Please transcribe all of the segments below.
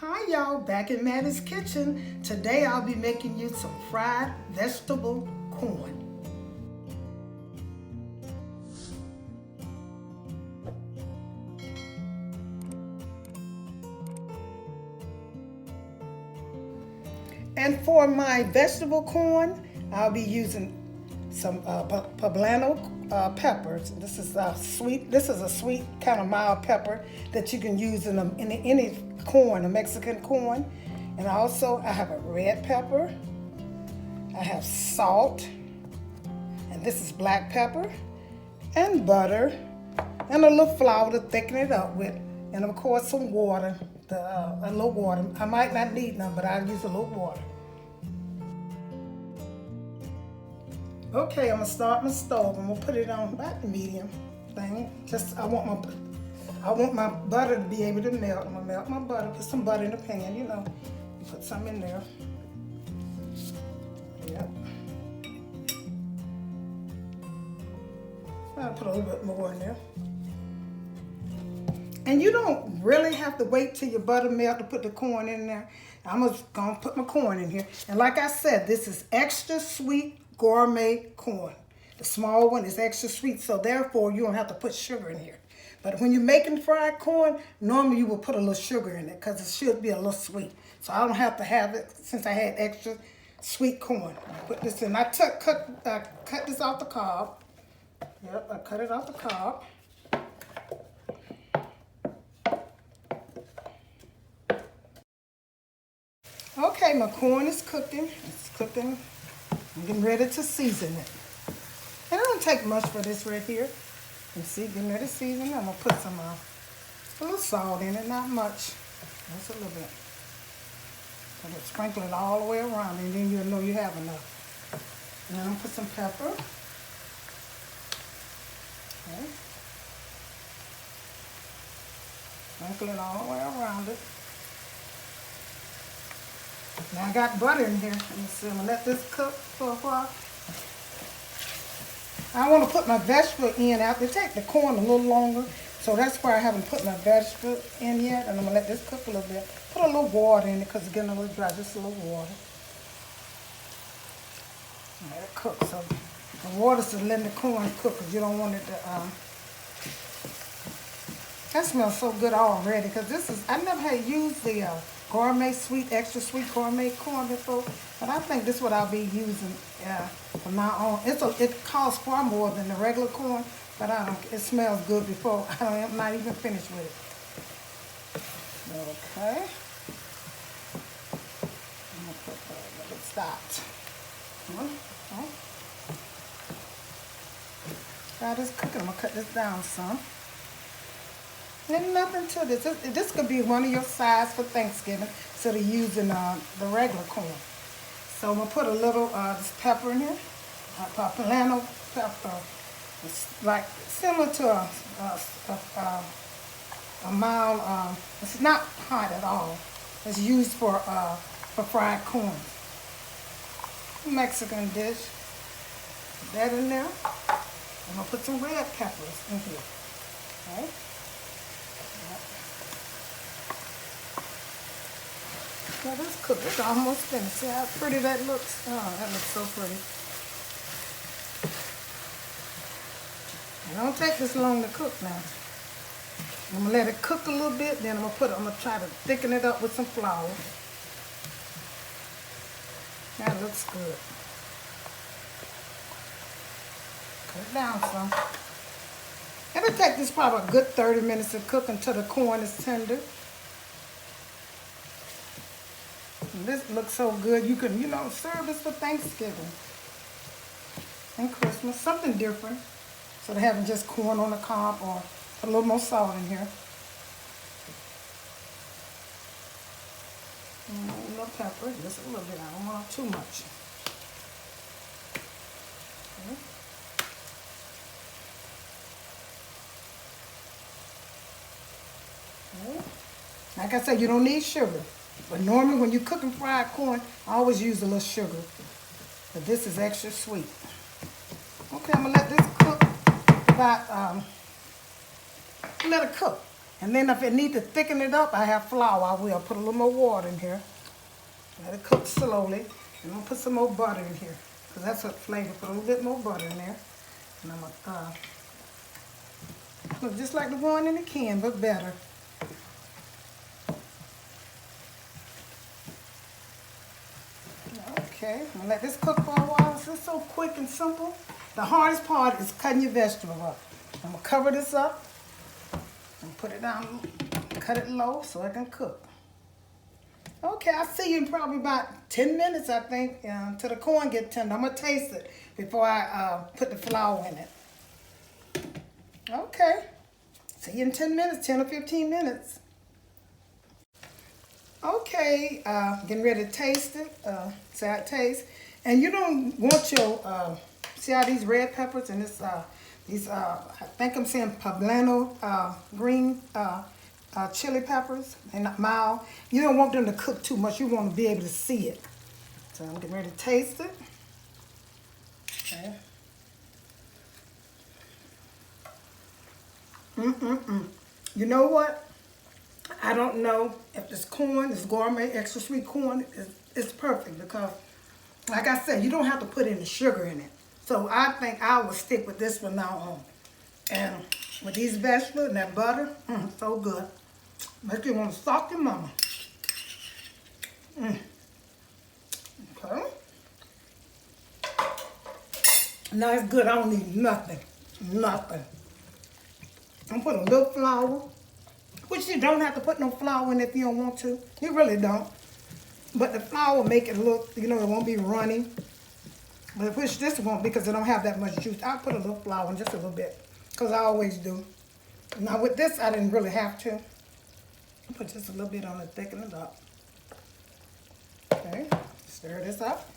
Hi y'all, back in Mattie's kitchen. Today I'll be making you some fried vegetable corn. And for my vegetable corn, I'll be using some poblano peppers. This is a sweet kind of mild pepper that you can use in any corn, a Mexican corn. And also I have a red pepper. I have salt, and this is black pepper, and butter, and a little flour to thicken it up with, and of course some water, a little water. I might not need none, but I'll use a little water. Okay, I'm gonna start my stove. I'm gonna put it on about the medium thing. I want my butter to be able to melt. I'm gonna melt my butter. Put some butter in the pan. Put some in there. Yep. I'll put a little bit more in there. And you don't really have to wait till your butter melt to put the corn in there. I'm just gonna put my corn in here. And like I said, this is extra sweet gourmet corn. The small one is extra sweet, so therefore you don't have to put sugar in here. But when you're making fried corn, normally you will put a little sugar in it because it should be a little sweet. So I don't have to have it since I had extra sweet corn. I put this in. I cut this off the cob. Yep, I cut it off the cob. Okay, my corn is cooking. It's cooking. I'm getting ready to season it. And it don't take much for this right here. You see, getting ready to season it. I'm gonna put a little salt in it, not much. Just a little bit. I'm gonna sprinkle it all the way around, and then you'll know you have enough. And then I'm gonna put some pepper. Okay. Sprinkle it all the way around it. Now I got butter in here. Let me see, I'm gonna let this cook for a while. I want to put my vegetable in after. It takes the corn a little longer, so that's why I haven't put my vegetable in yet. And I'm gonna let this cook a little bit. Put a little water in it because it's getting a little dry. Just a little water. Let it cook. So the water's to let the corn cook because you don't want it to. That smells so good already because I never had used the gourmet extra sweet gourmet corn before, but I think this is what I'll be using from now on. It costs far more than the regular corn, but it smells good before. I'm not even finished with it. Okay. I'm gonna let it stop. While this cooking, I'm gonna cut this down some. And nothing to this. This could be one of your sides for Thanksgiving instead of using the regular corn. So I'm going to put a little this pepper in here. Poblano pepper. It's like similar to a mild, it's not hot at all. It's used for fried corn. Mexican dish. Put that in there. I'm going to put some red peppers in here. Okay. Well, this cooked. It's almost finished. See how pretty that looks? Oh, that looks so pretty. It don't take this long to cook now. I'm gonna let it cook a little bit. Then I'm gonna try to thicken it up with some flour. That looks good. Cut it down some. It'll take this probably a good 30 minutes to cook until the corn is tender. This looks so good. You can, serve this for Thanksgiving and Christmas. Something different. So they having just corn on the cob or put a little more salt in here. And a little pepper. Just a little bit. I don't want too much. Okay. Okay. Like I said, you don't need sugar. But normally when you're cooking fried corn, I always use a little sugar. But this is extra sweet. Okay, I'm gonna let this cook about, let it cook. And then if it needs to thicken it up, I have flour. I will put a little more water in here. Let it cook slowly. And I'm going to put some more butter in here, because that's what flavor. Put a little bit more butter in there. And I'm going to look just like the one in the can, but better. Okay, I'm going to let this cook for a while. This is so quick and simple. The hardest part is cutting your vegetable up. I'm going to cover this up and put it down, cut it low so it can cook. Okay, I'll see you in probably about 10 minutes, I think, till the corn gets tender. I'm going to taste it before I put the flour in it. Okay, see you in 10 minutes, 10 or 15 minutes. Okay, getting ready to taste it, see how it tastes. And you don't want your, see how these red peppers and this, I think I'm saying poblano green chili peppers. They're not mild. You don't want them to cook too much. You want to be able to see it. So I'm getting ready to taste it. Okay. You know what? I don't know if this corn, this gourmet extra sweet corn, is perfect because, like I said, you don't have to put any sugar in it. So I think I will stick with this from now on. And with these vegetables and that butter, so good. Make you want to stalk your mama. Okay. Now it's good. I don't need nothing. Nothing. I'm putting a little flour, which you don't have to put no flour in if you don't want to. You really don't. But the flour will make it look, you know, it won't be runny. But which this won't because it don't have that much juice. I'll put a little flour in just a little bit because I always do. Now with this, I didn't really have to. Put just a little bit on it, thicken it up. Okay, stir this up.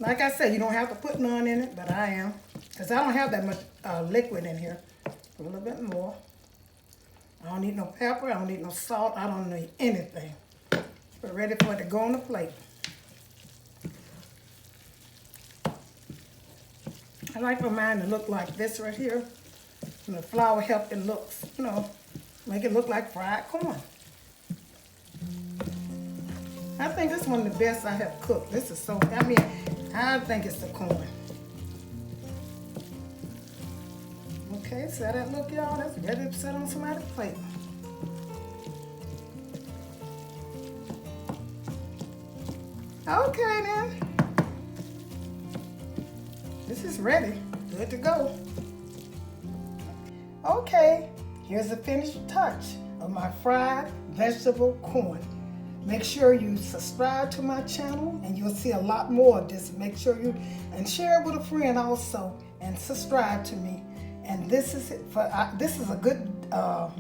Like I said, you don't have to put none in it, but I am. Because I don't have that much liquid in here. A little bit more. I don't need no pepper, I don't need no salt, I don't need anything. We're ready for it to go on the plate. I like for mine to look like this right here. And the flour help it look, you know, make it look like fried corn. I think this is one of the best I have cooked. This is so, I mean, I think it's the corn. Okay, so that look, y'all, that's ready to sit on somebody's plate. Okay then. This is ready, good to go. Okay, here's the finished touch of my fried vegetable corn. Make sure you subscribe to my channel and you'll see a lot more of this. Make sure you, and share it with a friend also, and subscribe to me. And this is it for, this is a good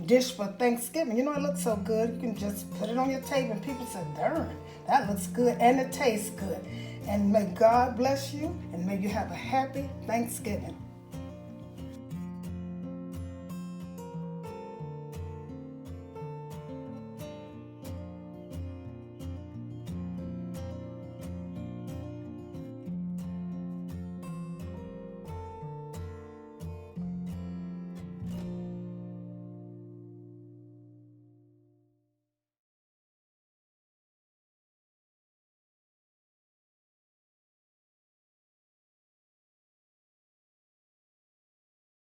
dish for Thanksgiving. You know, it looks so good. You can just put it on your table and people say, darn, that looks good and it tastes good. And may God bless you and may you have a happy Thanksgiving.